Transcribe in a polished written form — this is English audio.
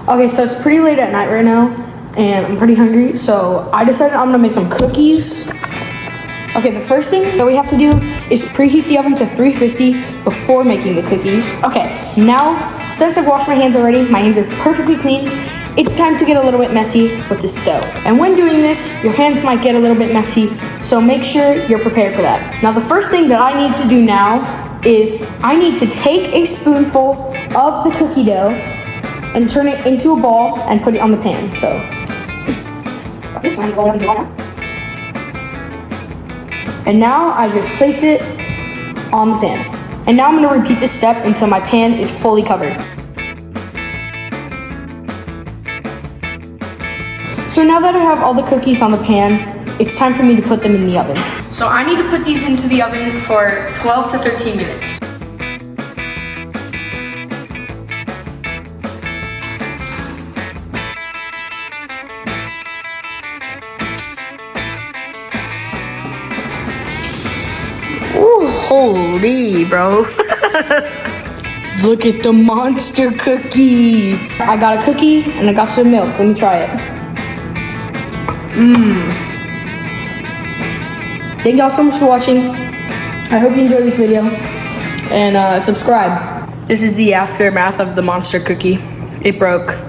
Okay, so it's pretty late at night right now, and I'm pretty hungry, so I decided I'm gonna make some cookies. Okay, the first thing that we have to do is preheat the oven to 350 before making the cookies. Okay, now, since I've washed my hands already, my hands are perfectly clean, it's time to get a little bit messy with this dough. And when doing this, your hands might get a little bit messy, so make sure you're prepared for that. Now, the first thing that I need to do now is I need to take a spoonful of the cookie dough and turn it into a ball and put it on the pan. So, this I'm going to now. And now I just place it on the pan. And now I'm gonna repeat this step until my pan is fully covered. So now that I have all the cookies on the pan, it's time for me to put them in the oven. So I need to put these into the oven for 12 to 13 minutes. Ooh, holy, bro. Look at the monster cookie. I got a cookie and I got some milk. Let me try it. Thank y'all so much for watching. I hope you enjoyed this video. And subscribe. This is the aftermath of the monster cookie. It broke.